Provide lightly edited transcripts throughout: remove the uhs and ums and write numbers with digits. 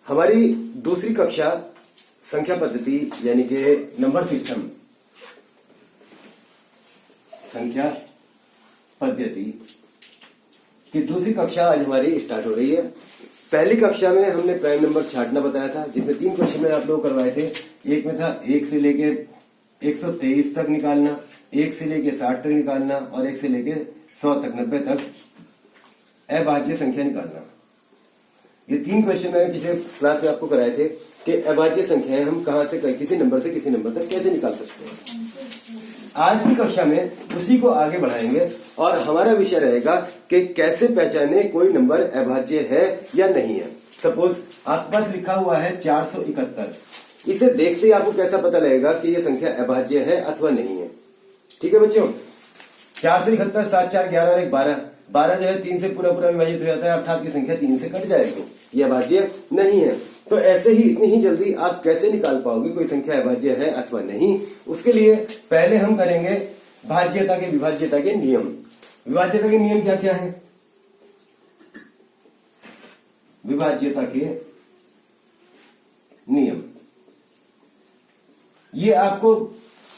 हमारी दूसरी कक्षा संख्या पद्धति यानी कि नंबर सिस्टम संख्या पद्धति की दूसरी कक्षा आज हमारी स्टार्ट हो रही है। पहली कक्षा में हमने प्राइम नंबर छांटना बताया था, जिसमें 3 क्वेश्चन मैंने आप लोग करवाए थे। एक में था 1 से लेके 123 तक निकालना, 1 से लेके 60 तक निकालना और 1 से लेके 100 तक 90 तक अभाज्य संख्या निकालना। ये 3 क्वेश्चन मैंने पिछले क्लास में आपको कराए थे कि अभाज्य संख्याएं हम कहां से किसी नंबर से किसी नंबर तक कैसे निकाल सकते हैं। आज की कक्षा में उसी को आगे बढ़ाएंगे और हमारा विषय रहेगा कि कैसे पहचाने कोई नंबर अभाज्य है या नहीं है। सपोज आपके पास लिखा हुआ है 471, इसे देखते ही आपको कैसा पता लगेगा कि यह संख्या अभाज्य है अथवा नहीं है। ठीक है बच्चों, 4 से 71, 7 4 11 और 1 12, 12 जो है 3 से पूरा पूरा विभाजित हो जाता है, अर्थात की संख्या 3 से कट जाएगी, यह अभाज्य नहीं है। तो ऐसे ही इतनी ही जल्दी आप कैसे निकाल पाओगे कोई संख्या अभाज्य है अथवा नहीं। उसके लिए पहले हम करेंगे भाज्यता के विभाज्यता के नियम। विभाज्यता के नियम क्या क्या है? विभाज्यता के नियम ये आपको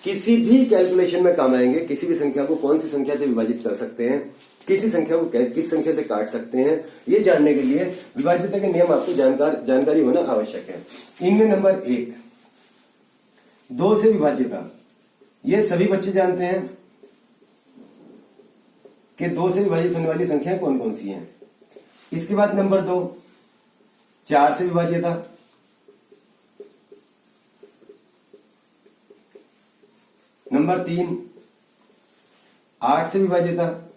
किसी भी कैलकुलेशन में काम आएंगे। किसी भी संख्या को कौन सी संख्या से विभाजित कर सकते हैं, किसी संख्या को किस संख्या से काट सकते हैं, ये जानने के लिए विभाज्यता के नियम आपको जानकारी होना आवश्यक है। इनमें नंबर 1 2 से विभाज्यता, ये सभी बच्चे जानते हैं कि 2 से विभाजित होने वाली संख्याएं कौन कौन सी हैं। इसके बाद नंबर 2 4 से विभाज्यता, नंबर 3 8 से विभाज्यता,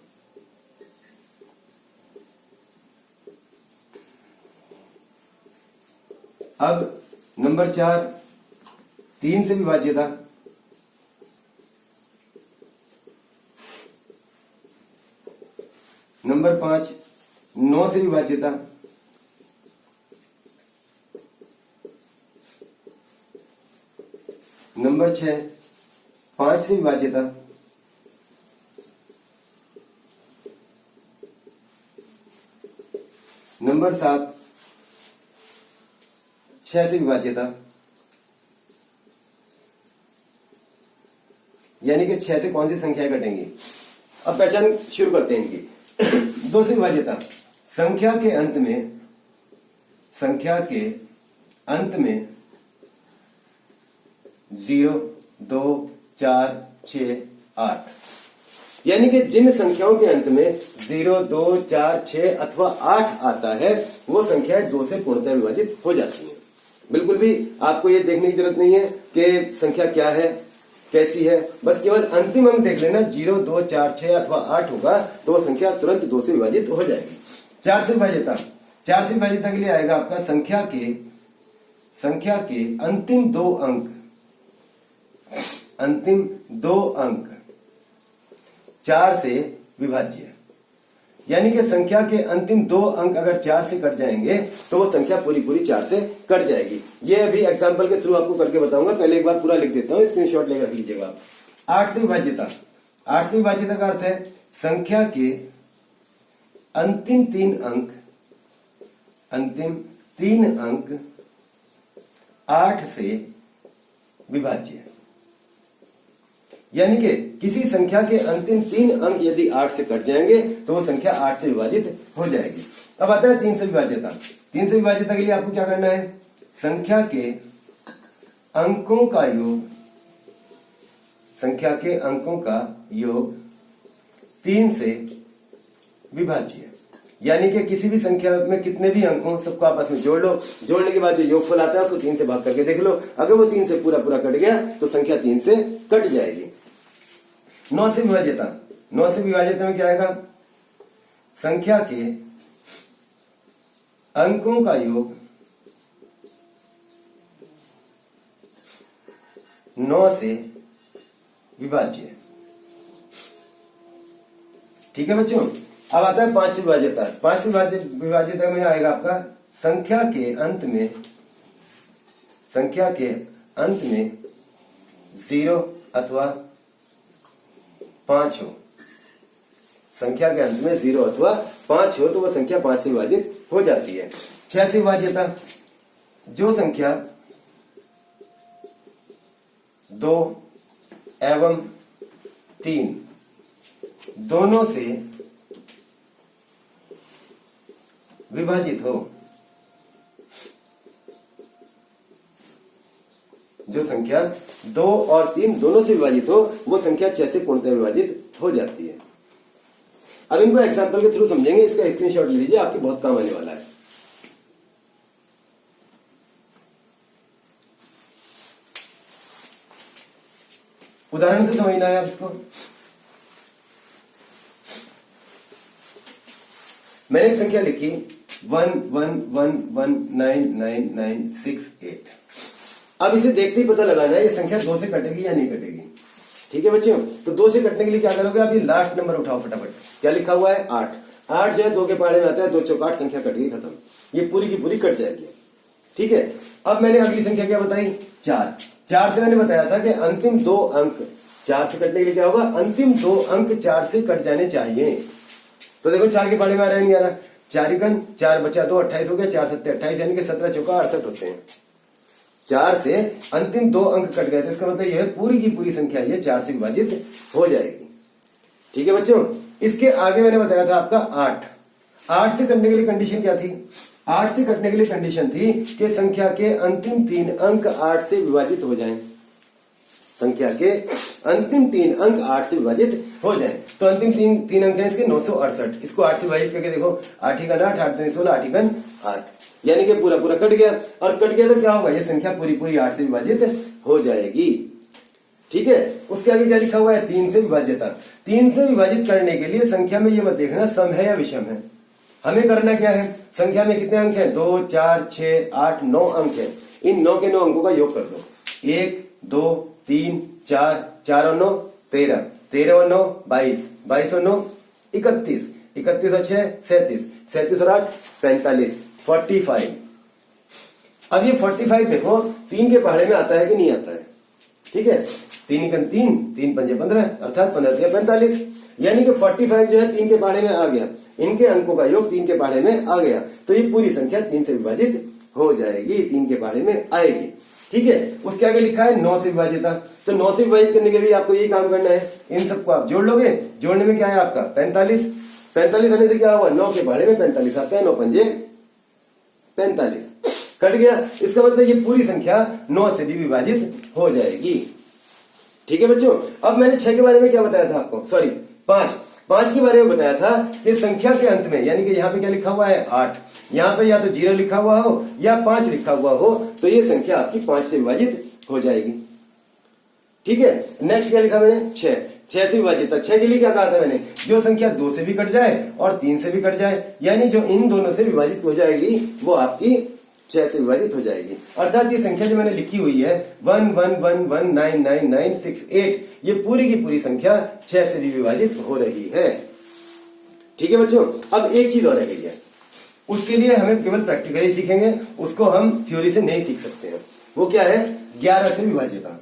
अब नंबर 4 3 से विभाज्यता, नंबर 5 9 से विभाज्यता, नंबर 6 5 से विभाज्यता, नंबर 7 6 से विभाज्यता, यानी कि 6 से कौन सी संख्याएं कटेंगी। अब पहचान शुरू करते हैं इनकी। 2 से विभाज्यता, संख्या के अंत में 0 2 4 6 8, यानी कि जिन संख्याओं के अंत में 0 2 4 6 अथवा 8 आता है वो संख्याएं 2 से पूर्णतः विभाजित हो जाती हैं। बिल्कुल भी आपको ये देखने की जरूरत नहीं है कि संख्या क्या है कैसी है, बस केवल अंतिम अंक देख लेना। 0 2 4 6 अथवा 8 होगा तो वो संख्या तुरंत 2 से विभाजित हो जाएगी। 4 से विभाज्यता, 4 से विभाज्यता के लिए आएगा आपका संख्या के अंतिम दो अंक 4 से विभाज्य, यानी कि संख्या के अंतिम 2 अंक अगर 4 से कट जाएंगे तो वो संख्या पूरी 4 से कट जाएगी। ये अभी एग्जांपल के थ्रू आपको करके बताऊंगा, पहले एक बार पूरा लिख देता हूं, स्क्रीनशॉट लेकर रख लीजिएगा। 8 से विभाज्यता, 8 से विभाज्यता का अर्थ है संख्या के अंतिम 3 अंक 8 से विभाज्य, यानी कि किसी संख्या के अंतिम 3 अंक यदि 8 से कट जाएंगे तो वो संख्या 8 से विभाजित हो जाएगी। अब आता है 3 से विभाज्यता। 3 से विभाज्यता के लिए आपको क्या करना है? संख्या के अंकों का योग 3 से विभाज्य, यानी कि किसी भी संख्या में कितने भी अंक हो सबको आपस में जोड़ लो, जोड़ने के बाद जो योगफल आता है उसको 3 से भाग करके देख लो, अगर वो 3 से पूरा कट गया तो संख्या 3 से कट जाएगी। 9 से विभाज्यता, 9 से विभाज्यता में क्या आएगा? संख्या के अंकों का योग 9 से विभाज्य। ठीक है बच्चों, अब आता है 5 से विभाज्यता। 5 से विभाज्यता में आएगा आपका संख्या के अंत में 0 अथवा 5 हो, संख्या के अंत में 0 अथवा 5 हो तो वह संख्या 5 से विभाजित हो जाती है। 6 से विभाज्यता, जो संख्या 2 एवं 3 दोनों से विभाजित हो, जो संख्या 2 और 3 दोनों से विभाजित हो, वो संख्या 6 से पूर्णतः विभाजित हो जाती है। अब इनको एग्जांपल के थ्रू समझेंगे, इसका स्क्रीनशॉट ले लीजिए, आपके बहुत काम आने वाला है। उदाहरण से समझना है आप इसको। मैंने एक संख्या लिखी 111199968। अब इसे देखते ही पता लगाना है ये संख्या 2 से कटेगी या नहीं कटेगी। ठीक है बच्चों, तो 2 से कटने के लिए क्या करोगे आप, ये लास्ट नंबर उठाओ फटाफट। क्या लिखा हुआ है 8। 8 जो है 2 के पहाड़े में आता है, 2 चौक 8, संख्या कट गई, खत्म। ये पूरी की पूरी कट जाएगी। ठीक है, अब मैंने अगली संख्या क्या बताई 4। 4 से मैंने बताया था कि अंतिम 2 अंक 4 से कटने के लिए क्या होगा, अंतिम 2 अंक 4 से कट जाने चाहिए। तो देखो 4 के पहाड़े में आ रहा है, नहीं आ रहा। 4 1 4 बचा 2, 28 हो गया। 4 7 28 यानी कि 17 चौका 68 होते हैं। 4 से अंतिम 2 अंक कट गए, तो इसका मतलब यह है पूरी की पूरी संख्या ये 4 से विभाजित हो जाएगी। ठीक है बच्चों, इसके आगे मैंने बताया था आपका 8। 8 से कटने के लिए कंडीशन क्या थी, 8 से कटने के लिए कंडीशन थी कि संख्या के अंतिम 3 अंक 8 से विभाजित हो जाएं। संख्या के अंतिम 3 अंक 8 से विभाजित हो जाएं। तो अंतिम 3 अंक है इसके 968। इसको 8 से विभाजित करके देखो, 8 × 8, 8 × 16, 8 × 8, यानी कि पूरा पूरा कट गया। और कट गया तो क्या होगा, ये संख्या पूरी पूरी 8 से विभाजित हो जाएगी। ठीक है, उसके आगे क्या लिखा हुआ है, 3 से विभाजित। 3 से विभाजित करने के लिए संख्या में ये मत देखना सम है या विषम है, हमें करना क्या है, संख्या में कितने अंक है, 2 4 6 8 9 अंक है। इन 9 के 9 अंकों का योग कर दो। 1 2 3 4, 4 और 9 13, 13 और 9 22, 22 और 9 31, 31 और 6 37, 37 और 8 45, 45। अब ये 45 देखो 3 के पहाड़े में आता है कि नहीं आता है। ठीक है, 3 × 3, 3 × 5 15, अर्थात 15 × 45, यानी कि 45 जो है 3 के पहाड़े में आ गया। इनके अंकों का योग 3 के पहाड़े में आ गया, तो ये पूरी संख्या 3 से विभाजित हो जाएगी, 3 के पहाड़े में आएगी। ठीक है, उसके आगे लिखा है 9 से विभाजित। तो 9 से विभाजित करने के लिए आपको यही काम करना है, इन सबको आप जोड़ लोगे। जोड़ने में क्या है आपका 45। 45 होने से क्या हुआ, 9 के पहाड़े में 45 आता है, 9 पंजे 45, कट गया। इसका मतलब ये पूरी संख्या 9 से भी विभाजित हो जाएगी। ठीक है बच्चों, अब मैंने 6 के बारे में क्या बताया था आपको, सॉरी 5 के बारे में बताया था कि संख्या के अंत में, यानी कि यहाँ पे क्या लिखा हुआ है 8, यहाँ पे या तो 0 लिखा हुआ हो या 5 लिखा हुआ हो, तो ये संख्या आपकी 5 से विभाजित हो जाएगी। ठीक है, नेक्स्ट क्या लिखा मैंने 6 से विभाजित था। 6 के लिए क्या कहा था मैंने, जो संख्या 2 से भी कट जाए और 3 से भी कट जाए, यानी जो इन दोनों से विभाजित हो जाएगी वो आपकी 6 से विभाजित हो जाएगी। अर्थात ये संख्या जो मैंने लिखी हुई है 111199968, ये पूरी की पूरी संख्या 6 से भी विभाजित हो रही है। ठीक है बच्चों, अब एक चीज और रह गई है, उसके लिए हमें केवल प्रैक्टिकली सीखेंगे, उसको हम थ्योरी से नहीं सीख सकते हैं। वो क्या है, 11 से विभाज्यता।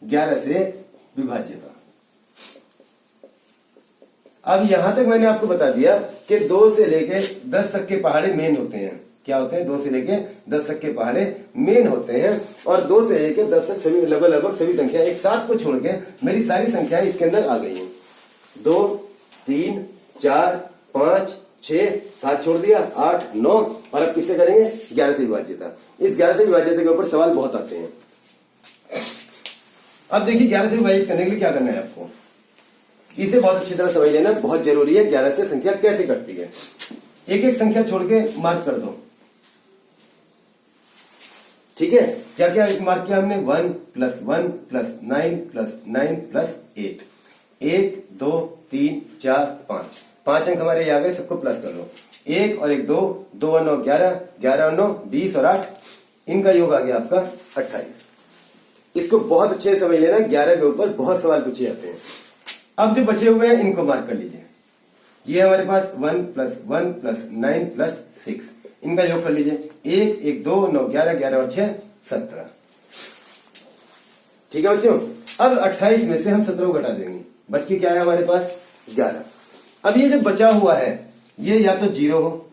11 से विभाज्यता। अब यहां तक मैंने आपको बता दिया कि 2 से लेके 10 तक के पहाड़े मेन होते हैं। क्या होते हैं, 2 से लेके 10 तक के पहाड़े मेन होते हैं, और 2 से लेके 10 तक सभी लगभग सभी संख्या एक साथ को छोड़ के मेरी सारी संख्याएं इसके अंदर आ गई हैं। 2 3 4 5 6 7 छोड़ दिया, 8 9, और अब किससे करेंगे, 11 से विभाज्यता। इस 11 से विभाज्यता के ऊपर सवाल बहुत आते हैं। अब देखिए 11 से विभाजित करने के लिए क्या करना है आपको, इसे बहुत अच्छी तरह समझ लेना, बहुत जरूरी है। 11 से संख्या कैसे कटती है, एक एक संख्या छोड़ के मार्क कर दो। ठीक है, क्या क्या मार्क किया हमने, 1 + 1 + 9 + 9 + 8, 1 2 3 4 5, 5 अंक हमारे आ गए, सबको प्लस कर लो। 1 और 1 2, 2 और 9 11, 11 और 9 20 और 8, इनका योग आ गया आपका 28। इसको बहुत अच्छे से समझ लेना, 11 के ऊपर बहुत सवाल पूछे जाते हैं। अब जो बचे हुए हैं इनको मार्क कर लीजिए। ये हमारे पास 1 + 1 + 9 + 6, इनका योग कर लीजिए। 1 1 2 9 11, 11 और 6 17। ठीक है बच्चों, अब 28 में से हम 17 को घटा देंगे, बच के क्या है हमारे पास 11। अब ये जो बचा हुआ है ये या तो 0 हो,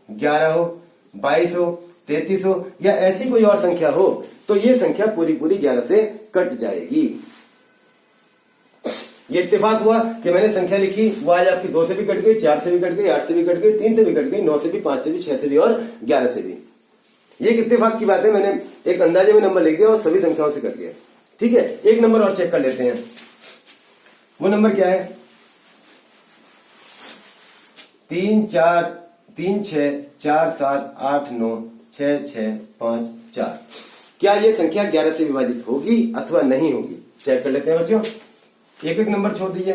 11 हो, 22 हो, 33 हो या ऐसी कोई और संख्या हो तो ये संख्या पूरी पूरी 11 से कट जाएगी। ये इत्तेफाक हुआ कि मैंने संख्या लिखी, वो आज आपकी 2 से भी कट गई, 4 से भी कट गई, 8 से भी कट गई, 3 से भी कट गई, 9 से भी, 5 से भी, 6 से भी और 11 से भी। ये एक इत्तेफाक की बात है, मैंने एक अंदाजे में नंबर लिख दिया और सभी संख्याओं से कट गया। ठीक है, एक नंबर और चेक कर लेते हैं। वो नंबर क्या है? 3 6 4 7 8 9 6 6 5 4। क्या ये संख्या 11 से विभाजित होगी अथवा नहीं होगी? चेक कर लेते हैं बच्चों। एक एक नंबर छोड़ दीजिए।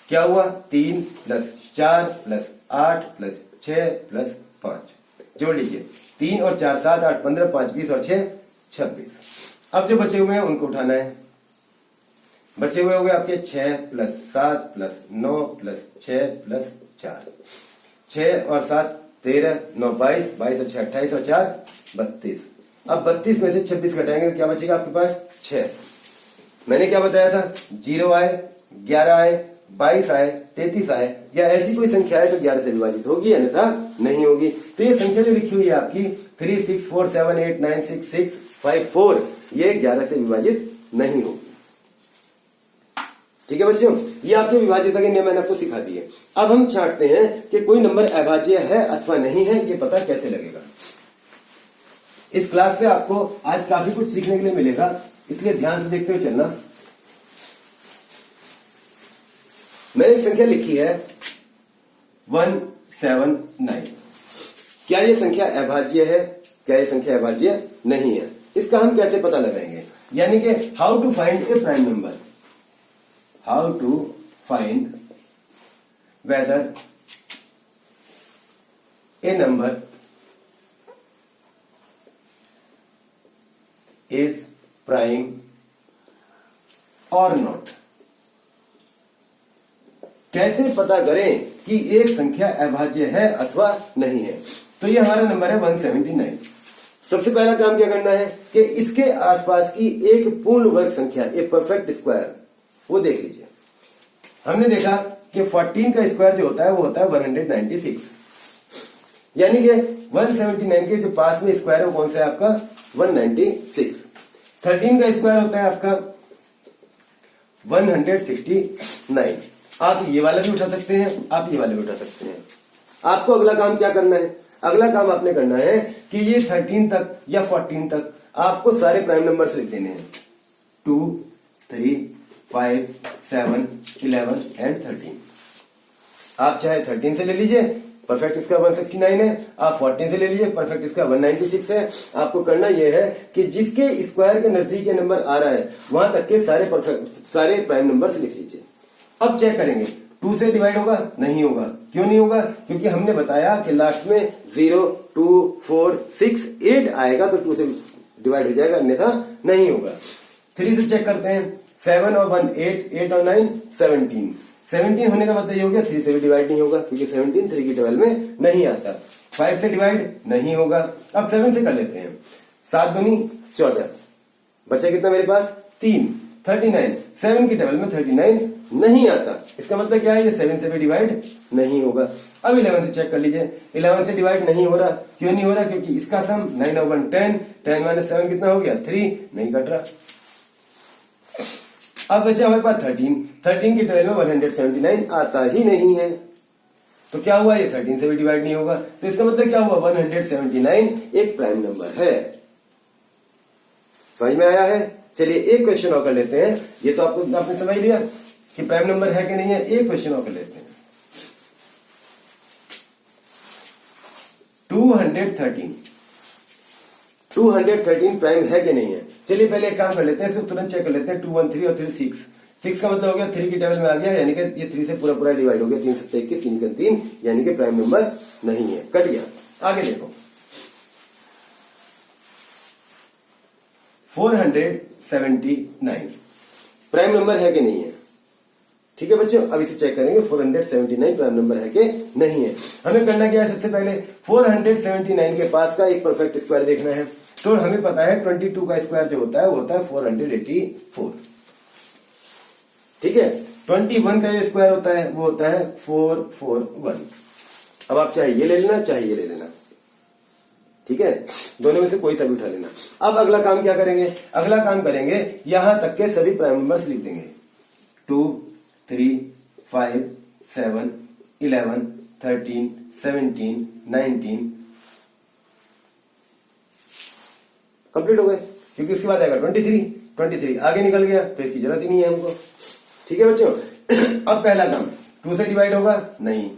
क्या हुआ? 3 प्लस 4 प्लस 8 प्लस 6 प्लस 5 जोड़ लीजिए। 3 और 4 7 8 15 5 20 और 6 26। अब जो बचे हुए हैं उनको उठाना है। बचे हुए हो गए आपके 6 प्लस 7 प्लस 9 प्लस 6 प्लस 4। 6 और 7 13 9 22 22 और 6 28 और 4 32। अब 32 में से 26 घटाएंगे तो क्या बचेगा आपके पास? 6। मैंने क्या बताया था? 0 आए, 11 आए, 22 आए, 33 आए या ऐसी कोई संख्या है तो 11 से विभाजित होगी अन्यथा नहीं होगी। तो ये संख्या जो लिखी हुई है आपकी 3 6 4 7 8 9 6 6 5 4 ये 11 से विभाजित नहीं होगी। ठीक है बच्चों, ये आपके विभाज्यता के नियम मैंने आपको सिखा दिए। अब हम छांटते हैं कि कोई नंबर अभाज्य है अथवा नहीं है, ये पता कैसे लगेगा। इस क्लास से आपको आज काफी कुछ सीखने के लिए मिलेगा, इसलिए ध्यान से देखते हुए चलना। मैंने एक संख्या लिखी है 179। क्या ये संख्या अभाज्य है? क्या ये संख्या अभाज्य नहीं है? इसका हम कैसे पता लगाएंगे? यानी कि how to find a prime number, how to find whether a number is prime or not. कैसे पता करें कि एक संख्या अभाज्य है अथवा नहीं है? तो ये हमारा नंबर है 179। सबसे पहला काम क्या करना है कि इसके आसपास की एक पूर्ण वर्ग संख्या, एक परफेक्ट स्क्वायर, वो देख लीजिए। हमने देखा कि 14 का स्क्वायर जो होता है वो होता है 196। यानी कि 179 के जो पास में स्क्वायर है वो कौन सा है आपका? 196। 13 का स्क्वायर होता है आपका 169। आप ये वाला भी उठा सकते हैं, आप ये वाला भी उठा सकते हैं। आपको अगला काम क्या करना है? अगला काम आपने करना है कि ये 13 तक या 14 तक आपको सारे प्राइम नंबर्स लिख देने हैं। 2 3 5 7 11 एंड 13। आप चाहे 13 से ले लीजिए, परफेक्ट इसका 169 है। आप 14 से ले लीजिए, परफेक्ट इसका 196 है। आपको करना यह है कि जिसके स्क्वायर के नजदीक नंबर आ रहा है वहां तक के सारे प्राइम नंबर्स लिख लीजिए। अब चेक करेंगे 2 से डिवाइड होगा? नहीं होगा। क्यों नहीं होगा? क्योंकि हमने बताया कि लास्ट में 0 2 4 6 8 आएगा तो 2 से डिवाइड हो जाएगा, अन्यथा नहीं होगा। 3 से चेक करते हैं। 7 और 1 8, 8 और 9 17। 17 होने का मतलब ये हो गया 3 से भी डिवाइड नहीं होगा क्योंकि 17 3 की टेबल में नहीं आता। 5 से डिवाइड नहीं होगा। अब 7 से कर लेते हैं। 7 दूनी 14, बचा कितना मेरे पास? 3। 39, 7 की टेबल में 39 नहीं आता। इसका मतलब क्या है? ये 7 से भी डिवाइड नहीं होगा। अब 11 से चेक कर लीजिए। 11 से डिवाइड नहीं हो रहा। क्यों नहीं हो रहा? क्योंकि इसका सम 9 और 1 10, 10 माइनस 7 कितना हो गया? 3, नहीं कट रहा। अब बचा हमारे पास 13। 13 की टेबल में 179 आता ही नहीं है। तो क्या हुआ? ये 13 से भी डिवाइड नहीं होगा। तो इसका मतलब क्या हुआ? 179 एक प्राइम नंबर है। समझ में आया है? चलिए एक क्वेश्चन और कर लेते हैं। ये तो आपने समझ लिया कि प्राइम नंबर है कि नहीं है। एक क्वेश्चन और कर लेते हैं। 213 प्राइम है कि नहीं है? चलिए पहले एक काम कर लेते हैं, इसको तुरंत चेक कर लेते हैं। 2 1 3 और 3 6। 6 का मतलब हो गया 3 की टेबल में आ गया, यानी कि ये 3 से पूरा डिवाइड हो गया। 3 7 21, 3 का 3, यानी कि प्राइम नंबर नहीं है, कट गया। आगे देखो 479 प्राइम नंबर है कि नहीं है? ठीक है बच्चों, अब इसे चेक करेंगे 479 प्राइम नंबर है कि नहीं है। हमें करना क्या है? सबसे पहले 479 के पास का एक परफेक्ट स्क्वायर देखना है। तो हमें पता है 22 का स्क्वायर जो होता है वो होता है 484। ठीक है, 21 का जो स्क्वायर होता है वो होता है 441। अब आप चाहे ये ले लेना चाहे ये ले लेना। ठीक है, दोनों में से कोई सा भी उठा लेना। अब अगला काम क्या करेंगे, अगला काम करेंगे यहां तक के सभी प्राइम नंबर्स लिख देंगे। 2, 3, 5, 7, 11, 13, 17, 19 कंप्लीट हो गए, क्योंकि उसके बाद आएगा 23 आगे निकल गया तो इसकी जरूरत ही नहीं है हमको। ठीक है बच्चों, अब पहला काम 2 से डिवाइड होगा नहीं,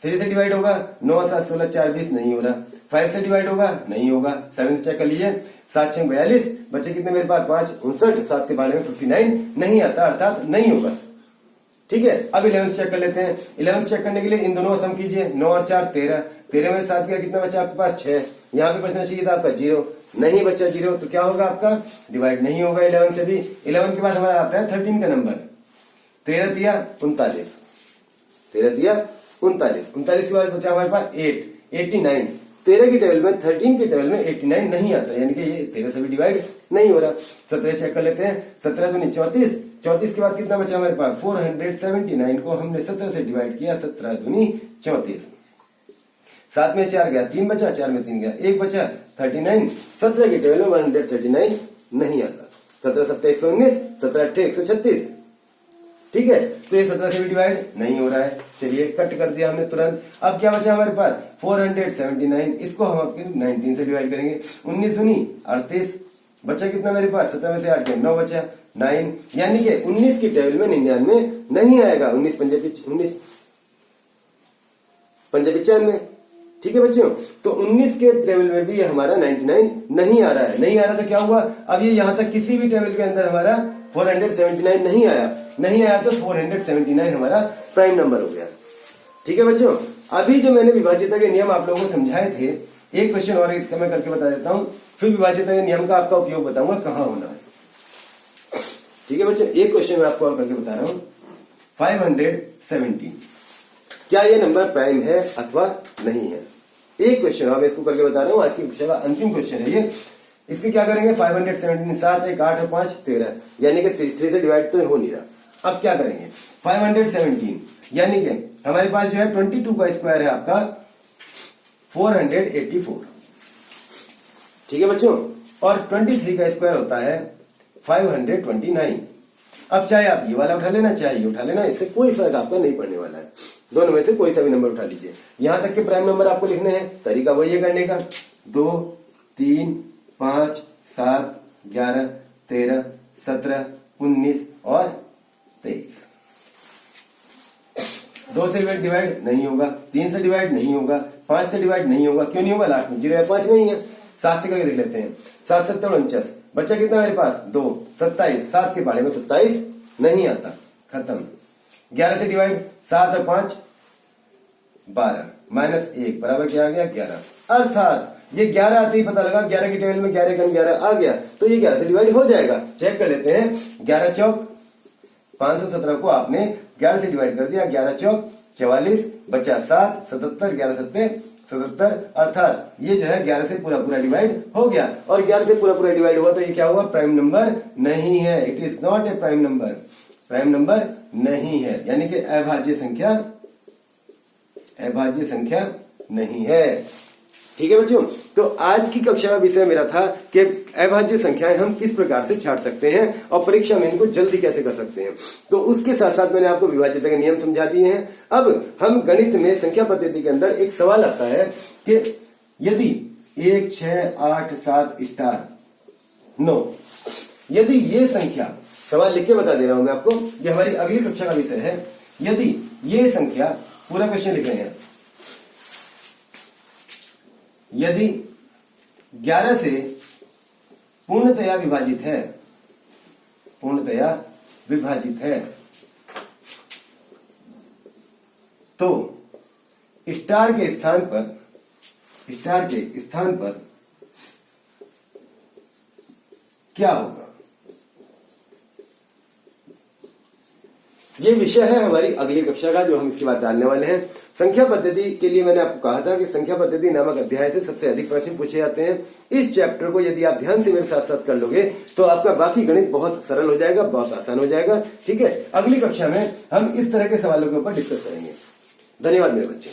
3 से डिवाइड होगा 9, 7, 16, 4, 20 नहीं हो रहा, 5 से डिवाइड होगा नहीं होगा, 7 से चेक कर लीजिए, 7, 6, 42 बच्चे कितने मेरे पास 5, 59, 7 के बारे में 59 नहीं आता, अर्थात नहीं होगा। ठीक है, अब 11 चेक कर लेते हैं। 11 चेक करने के लिए इन दोनों सम कीजिए, 9 और 4 13, 13 में 7 किया कितना बचा आपके पास 6, यहाँ पे बचना चाहिए था आपका 0, नहीं बचा 0, तो क्या होगा आपका डिवाइड नहीं होगा 11 से भी। 11 के बाद हमारा आता है 13 का नंबर, 13 दिया 39, 13 दिया 39, 39 के बाद बचा हमारे पास 8, 89, 13 की टेबल में 13 की टेबल में 89 नहीं आता, यानी कि ये 13 से भी डिवाइड नहीं हो रहा। 17 चेक कर लेते हैं, 17 दूनी 34, 34 के बाद कितना बचा हमारे पास 479 को हमने 17 से डिवाइड किया, 17 दूनी 34, 7 में 4 गया 3 बचा, 4 में 3 गया 1 बचा 39, 17 की टेबल में 139 नहीं आता, 17 7 119, 17 8 136। ठीक है, तो ये 17 से भी डिवाइड नहीं हो रहा है, चलिए कट कर दिया हमने तुरंत। अब क्या बचा हमारे पास 479, इसको हम आपके 19 से डिवाइड करेंगे, 19 दूनी 38, बचा कितना मेरे पास 17 में से 8 गया 9 बचा 9, यानी कि 19 की टेबल में 99 नहीं आएगा, 19 पंजे 95। ठीक है बच्चों, तो 19 के टेबल में भी ये हमारा 99 नहीं आ रहा है, नहीं आ रहा तो क्या हुआ, अब ये यहां तक किसी भी टेबल के अंदर हमारा 479 नहीं आया, नहीं आया तो 479 हमारा प्राइम नंबर हो गया। ठीक है बच्चों, अभी जो मैंने विभाज्यता के नियम आप लोगों को समझाए थे, एक क्वेश्चन और इसका मैं करके बता देता हूं, फिर विभाज्यता के नियम का आपका उपयोग बताऊंगा कहां होना है। ठीक है बच्चों, एक क्वेश्चन मैं आपको और करके बता रहा हूं, 517 क्या ये नंबर प्राइम है अथवा नहीं है। एक क्वेश्चन मैं इसको करके बता रहा हूं, आज की कक्षा का अंतिम क्वेश्चन है ये। इसके क्या करेंगे, 517 7 1 8 और 5 13, यानी कि 3 से डिवाइड तो हो नहीं रहा। अब क्या करेंगे, 517 यानी कि हमारे पास जो है 22 का स्क्वायर है आपका 484। ठीक है बच्चों, और 23 का स्क्वायर होता है 529। अब चाहे आप ये वाला उठा लेना चाहे ये उठा लेना, इससे कोई फर्क आपका नहीं पड़ने वाला है, दोनों में से कोई सा भी नंबर उठा लीजिए। यहां तक के प्राइम नंबर आपको लिखने हैं, तरीका वही है करने का, 2 3 5 7 11 13 17 19 और 23। 2 से डिवाइड नहीं होगा, 3 से डिवाइड नहीं होगा, 5 से डिवाइड नहीं होगा, क्यों नहीं होगा, लास्ट में 0 है 5 नहीं है। 7 से करके देख लेते हैं, 7 7 49, बच्चा कितना मेरे पास 2 27, 7 के पहाड़े में 27 नहीं आता, खत्म। 11 से डिवाइड 7 और 5 12 माइनस 1 बराबर क्या आ गया 11, अर्थात ये 11 आते ही पता लगा 11 की टेबल में 11 का 11 आ गया, तो ये 11 से डिवाइड हो जाएगा। चेक कर लेते हैं, 11 चौक 517 को आपने 11 से डिवाइड कर दिया, 11 चौक 44 बचा 7, 77 11 7 77, अर्थात ये जो है 11 से पूरा पूरा डिवाइड हो गया, और 11 से पूरा पूरा डिवाइड हुआ तो ये क्या हुआ, प्राइम नंबर नहीं है, it is not a prime number, prime number नहीं है, यानी कि अभाज्य संख्या नहीं है। ठीक है बच्चों, तो आज की कक्षा का विषय मेरा था कि अभाज्य संख्याएं हम किस प्रकार से छांट सकते हैं और परीक्षा में इनको जल्दी कैसे कर सकते हैं। तो उसके साथ साथ मैंने आपको विभाज्यता के नियम समझा दिए हैं। अब हम गणित में संख्या पद्धति के अंदर एक सवाल आता है कि यदि 1 6 8 7 स्टार 9, यदि ये संख्या, सवाल लिख के बता दे रहा हूं मैं आपको, ये हमारी अगली कक्षा का विषय है। यदि ये संख्या, पूरा क्वेश्चन लिख रहे हैं, यदि 11 से पूर्णतया विभाजित है, तो स्टार के स्थान पर क्या होगा। ये विषय है हमारी अगली कक्षा का, जो हम इसके बाद डालने वाले हैं। संख्या पद्धति के लिए मैंने आपको कहा था कि संख्या पद्धति नामक अध्याय से सबसे अधिक प्रश्न पूछे जाते हैं। इस चैप्टर को यदि आप ध्यान से मेरे साथ साथ कर लोगे तो आपका बाकी गणित बहुत सरल हो जाएगा, बहुत आसान हो जाएगा। ठीक है, अगली कक्षा में हम इस तरह के सवालों के ऊपर डिस्कस करेंगे। धन्यवाद मेरे बच्चे।